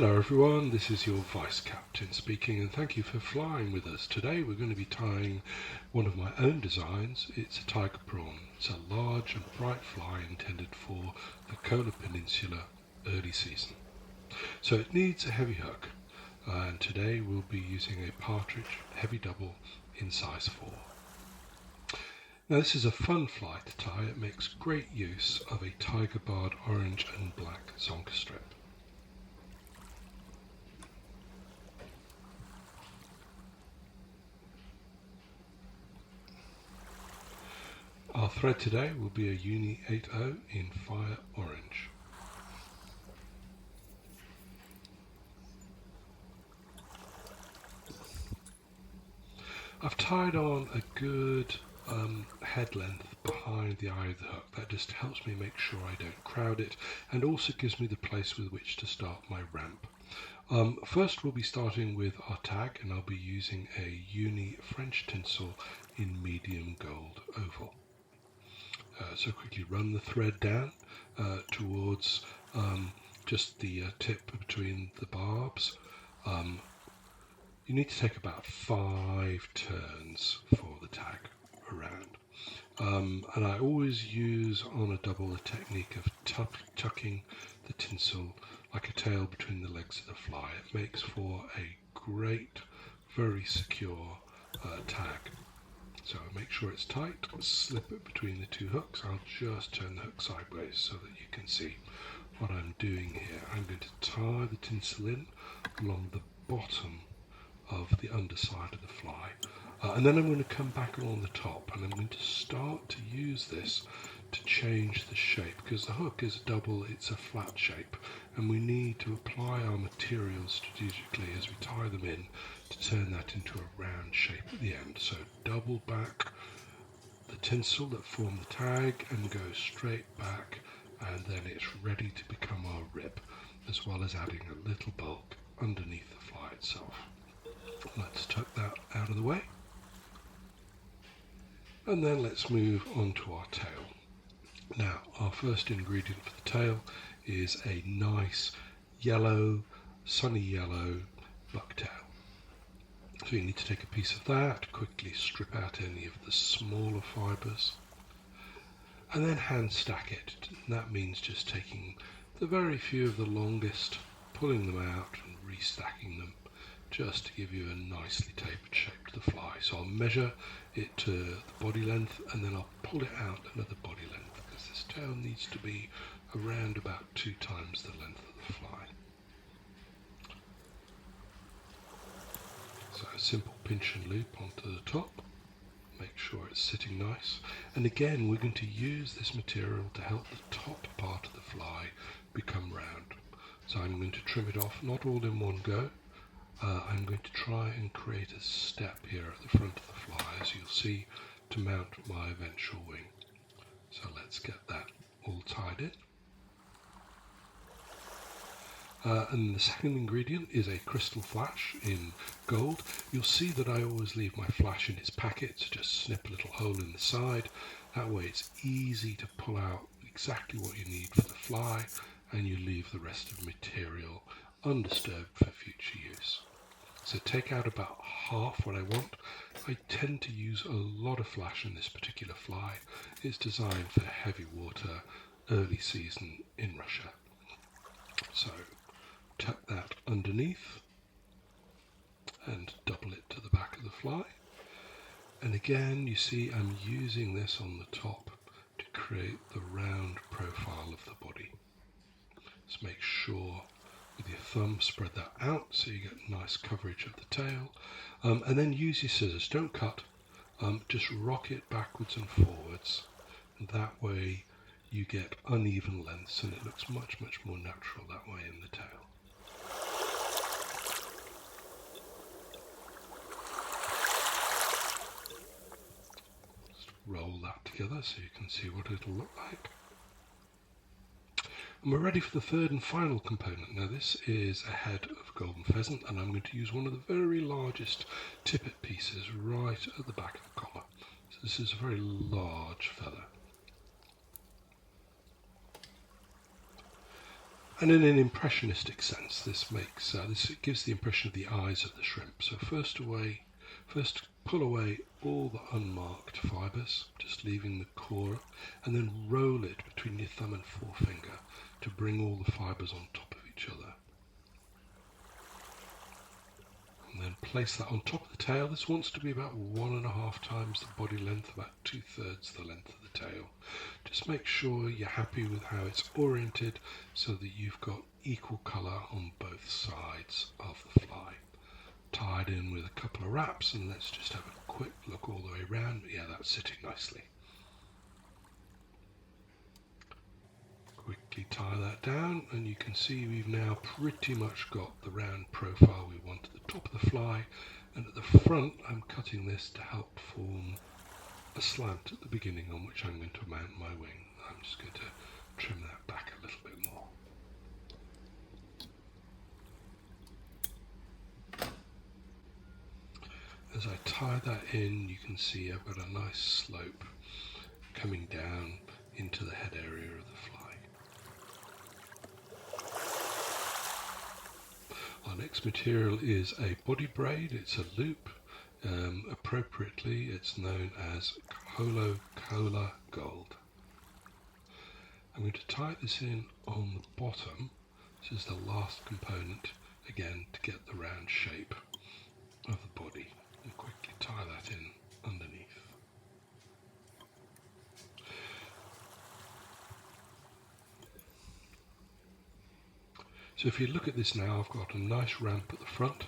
Hello everyone, this is your Vice Captain speaking, and thank you for flying with us. Today we're going to be tying one of my own designs. It's a Tiger Prawn. It's a large and bright fly intended for the Kola Peninsula early season. So it needs a heavy hook, and today we'll be using a partridge heavy double in size 4. Now this is a fun fly to tie. It makes great use of a tiger barred orange and black zonker strip. Our thread today will be a Uni 80 in fire orange. I've tied on a good head length behind the eye of the hook. That just helps me make sure I don't crowd it, and also gives me the place with which to start my ramp. First we'll be starting with our tag, and I'll be using a Uni French tinsel in medium gold oval. So quickly run the thread down towards just the tip between the barbs. You need to take about 5 turns for the tag around. And I always use on a double a technique of tucking the tinsel like a tail between the legs of the fly. It makes for a great, very secure tag. So make sure it's tight, slip it between the 2 hooks. I'll just turn the hook sideways so that you can see what I'm doing here. I'm going to tie the tinsel in along the bottom of the underside of the fly. And then I'm going to come back along the top, and I'm going to start to use this to change the shape, because the hook is a double, it's a flat shape, and we need to apply our materials strategically as we tie them in to turn that into a round shape at the end. So double back the tinsel that formed the tag and go straight back, and then it's ready to become our rib, as well as adding a little bulk underneath the fly itself. Let's tuck that out of the way, and then let's move on to our tail. Now our first ingredient for the tail is a nice yellow, sunny yellow bucktail. So you need to take a piece of that, quickly strip out any of the smaller fibres, and then hand stack it. And that means just taking the very few of the longest, pulling them out and restacking them, just to give you a nicely tapered shape to the fly. So I'll measure it to the body length, and then I'll pull it out another body length, because this tail needs to be around about 2 times the length of the fly. So a simple pinch and loop onto the top, make sure it's sitting nice, and again we're going to use this material to help the top part of the fly become round. So I'm going to trim it off, not all in one go. I'm going to try and create a step here at the front of the fly, as you'll see, to mount my eventual wing. So let's get that all tied in. And the second ingredient is a crystal flash in gold. You'll see that I always leave my flash in its packet, so just snip a little hole in the side. That way it's easy to pull out exactly what you need for the fly, and you leave the rest of the material undisturbed for future use. So take out about half what I want. I tend to use a lot of flash in this particular fly. It's designed for heavy water, early season in Russia. So tuck that underneath and double it to the back of the fly. And again, you see I'm using this on the top to create the round profile of the body. Just make sure with your thumb spread that out so you get nice coverage of the tail, and then use your scissors. Don't cut, just rock it backwards and forwards, and that way you get uneven lengths, and it looks much more natural that way in the tail. Just roll that together so you can see what it'll look like. And we're ready for the third and final component. Now this is a head of golden pheasant, and I'm going to use one of the very largest tippet pieces right at the back of the collar. So this is a very large feather. And in an impressionistic sense, this gives the impression of the eyes of the shrimp. So first pull away all the unmarked fibres, just leaving the core, and then roll it between your thumb and forefinger to bring all the fibres on top of each other. And then place that on top of the tail. This wants to be about 1.5 times the body length, about 2/3 the length of the tail. Just make sure you're happy with how it's oriented so that you've got equal colour on both sides of the fly. Tied in with a couple of wraps, and let's just have a quick look all the way around. Yeah, that's sitting nicely. Quickly tie that down, and you can see we've now pretty much got the round profile we want at the top of the fly, and at the front I'm cutting this to help form a slant at the beginning on which I'm going to mount my wing. I'm just going to trim that back a little bit more. As I tie that in, you can see I've got a nice slope coming down into the head area of the fly. Our next material is a body braid. It's a loop. Appropriately, it's known as Cola Gold. I'm going to tie this in on the bottom. This is the last component, again, to get the round shape of the body. And quickly tie that in underneath. So if you look at this now, I've got a nice ramp at the front,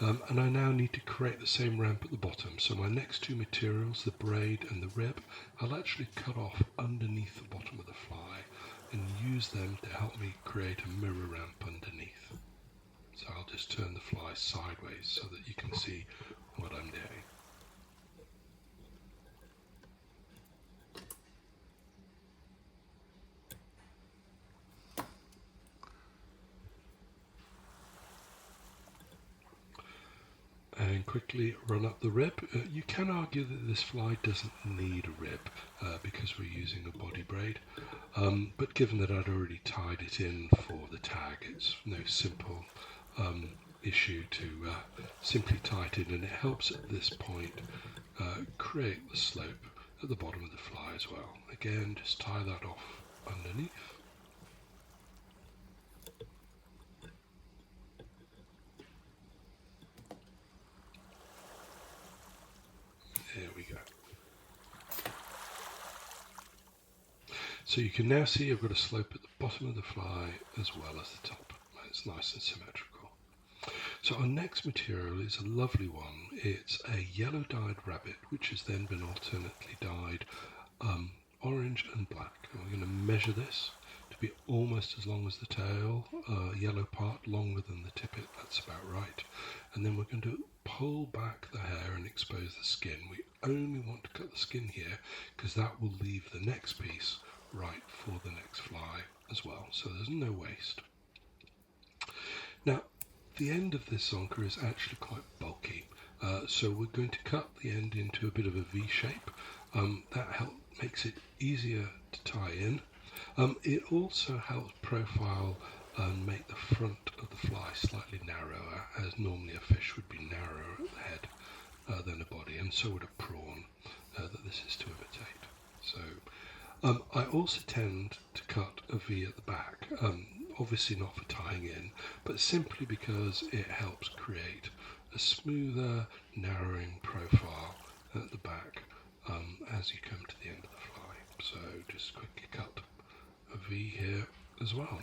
and I now need to create the same ramp at the bottom. So my next two materials, the braid and the rib, I'll actually cut off underneath the bottom of the fly and use them to help me create a mirror ramp underneath. So I'll just turn the fly sideways so that you can see what I'm doing. And quickly run up the rib. You can argue that this fly doesn't need a rib because we're using a body braid, but given that I'd already tied it in for the tag, it's no simple issue to simply tie it in, and it helps at this point create the slope at the bottom of the fly as well. Again, just tie that off underneath. There we go. So you can now see I've got a slope at the bottom of the fly as well as the top. It's nice and symmetrical. So our next material is a lovely one. It's a yellow dyed rabbit, which has then been alternately dyed orange and black. And we're going to measure this to be almost as long as the tail, yellow part longer than the tippet, that's about right. And then we're going to pull back the hair and expose the skin. We only want to cut the skin here because that will leave the next piece right for the next fly as well, so there's no waste. Now the end of this zonker is actually quite bulky, so we're going to cut the end into a bit of a V shape. That makes it easier to tie in. It also helps profile and make the front of the fly slightly narrower, as normally a fish would be narrower at the head than a body, and so would a prawn that this is to imitate. So I also tend to cut a V at the back, obviously not for tying in, but simply because it helps create a smoother, narrowing profile at the back as you come to the end of the fly. So just quickly cut a V here as well.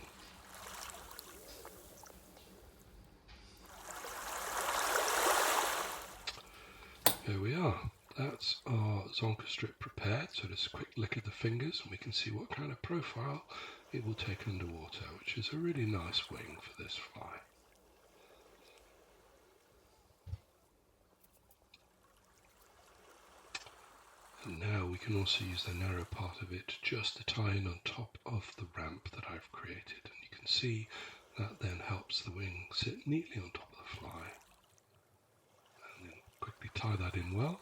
Here we are. That's our zonker strip prepared. So just a quick lick of the fingers and we can see what kind of profile it will take underwater, which is a really nice wing for this fly. And now we can also use the narrow part of it just to tie in on top of the ramp that I've created. And you can see that then helps the wing sit neatly on top of the fly. And then quickly tie that in well.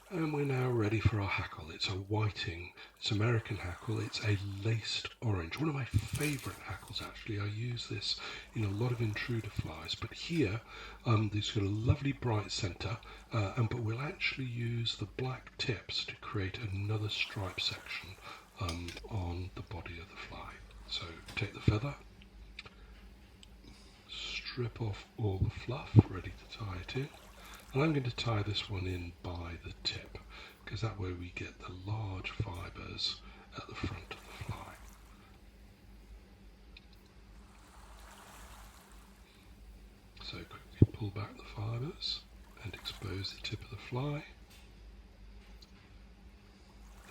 And we're now ready for our hackle. It's a whiting, it's American hackle, it's a laced orange. One of my favourite hackles actually. I use this in a lot of intruder flies, but here it's got a lovely bright centre, but we'll actually use the black tips to create another stripe section on the body of the fly. So take the feather, strip off all the fluff, ready to tie it in. And I'm going to tie this one in by the tip, because that way we get the large fibres at the front of the fly. So quickly pull back the fibres and expose the tip of the fly.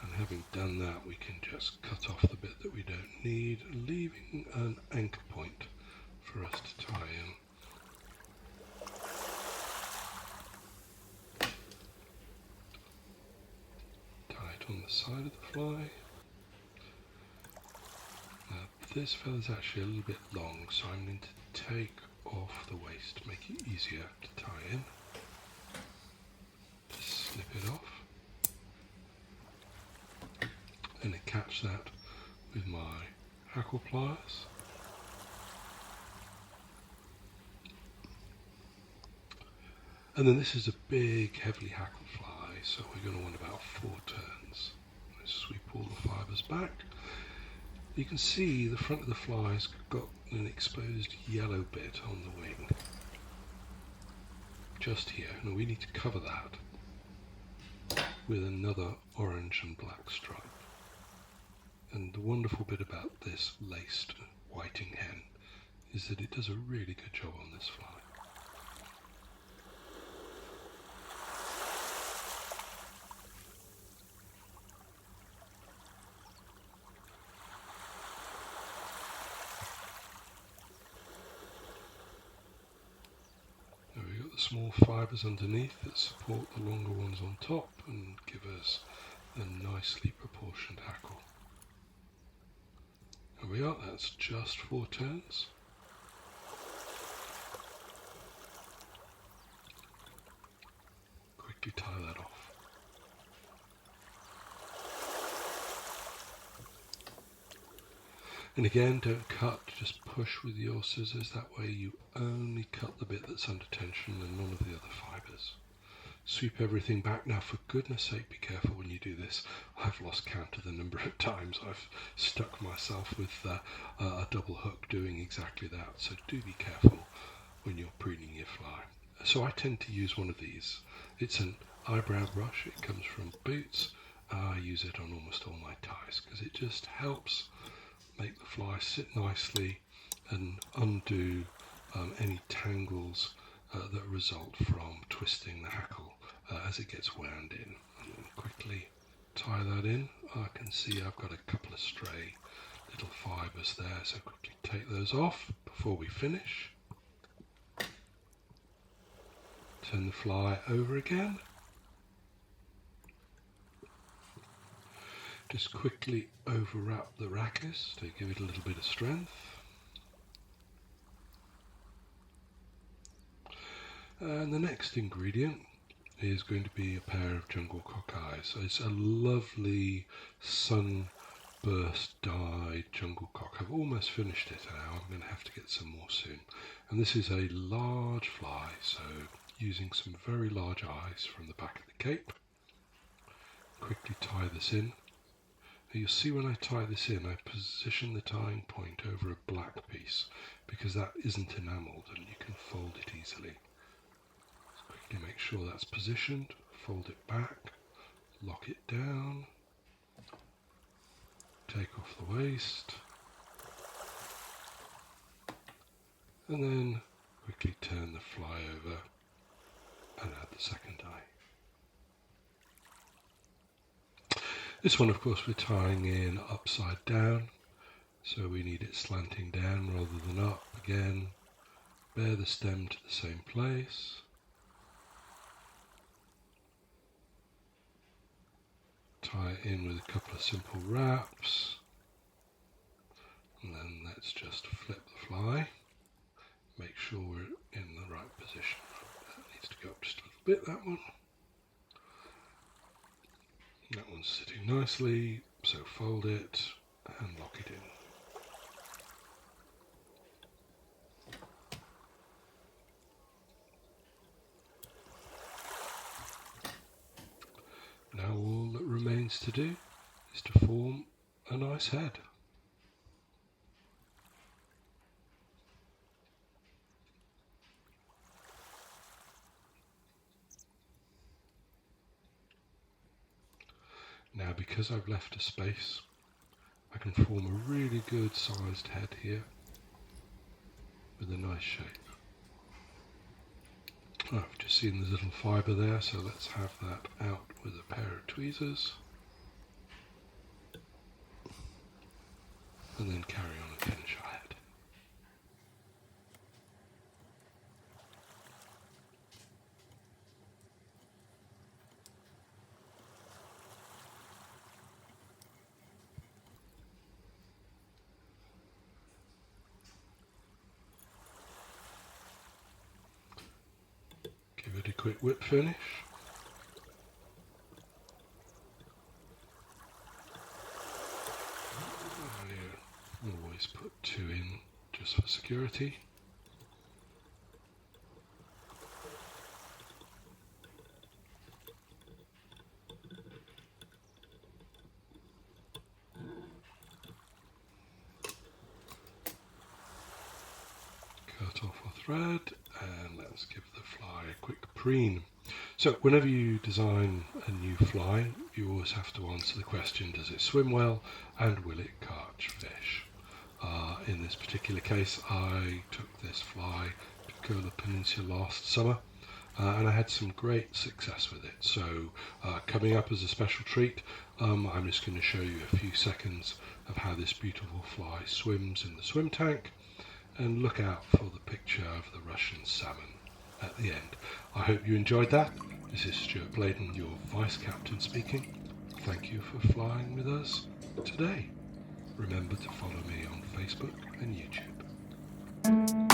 And having done that, we can just cut off the bit that we don't need, leaving an anchor point for us to tie in. On the side of the fly. Now this feather's actually a little bit long, so I'm going to take off the waist to make it easier to tie in. Just snip it off and then catch that with my hackle pliers. And then this is a big heavily hackled fly, so we're going to want about 4 turns. Let's sweep all the fibres back. You can see the front of the fly's got an exposed yellow bit on the wing. Just here. Now we need to cover that with another orange and black stripe. And the wonderful bit about this laced whiting hen is that it does a really good job on this fly. Small fibres underneath that support the longer ones on top and give us a nicely proportioned hackle. There we are, that's just 4 turns. Quickly tie that off. And again, don't cut, just push with your scissors, that way you only cut the bit that's under tension and none of the other fibres. Sweep everything back. Now for goodness sake be careful when you do this. I've lost count of the number of times I've stuck myself with a double hook doing exactly that, so do be careful when you're preening your fly. So I tend to use one of these. It's an eyebrow brush, it comes from Boots. I use it on almost all my ties because it just helps make the fly sit nicely and undo any tangles that result from twisting the hackle as it gets wound in. And quickly tie that in. I can see I've got a couple of stray little fibres there, so quickly take those off before we finish. Turn the fly over again. Just quickly overwrap the rachis to give it a little bit of strength. And the next ingredient is going to be a pair of jungle cock eyes. So it's a lovely sunburst dyed jungle cock. I've almost finished it now. I'm going to have to get some more soon. And this is a large fly, so using some very large eyes from the back of the cape. Quickly tie this in. You'll see when I tie this in, I position the tying point over a black piece because that isn't enamelled and you can fold it easily. So quickly make sure that's positioned, fold it back, lock it down, take off the waist, and then quickly turn the fly over and add the second eye. This one, of course, we're tying in upside down, so we need it slanting down rather than up. Again, bear the stem to the same place. Tie it in with a couple of simple wraps, and then let's just flip the fly. Make sure we're in the right position. That needs to go up just a little bit, that one. sitting nicely, so fold it and lock it in. Now all that remains to do is to form a nice head. Now, because I've left a space, I can form a really good sized head here with a nice shape. I've just seen the little fibre there, so let's have that out with a pair of tweezers and then carry on and finish our head. Give it a quick whip finish. I always put 2 in just for security. Cut off our thread and let's give the fly a quick preen. So whenever you design a new fly, you always have to answer the question, does it swim well and will it catch fish? In this particular case, I took this fly to Kola Peninsula last summer and I had some great success with it. So coming up as a special treat, I'm just going to show you a few seconds of how this beautiful fly swims in the swim tank, and look out for the picture of the Russian salmon at the end. I hope you enjoyed that. This is Stuart Bladen, your Vice Captain speaking. Thank you for flying with us today. Remember to follow me on Facebook and YouTube.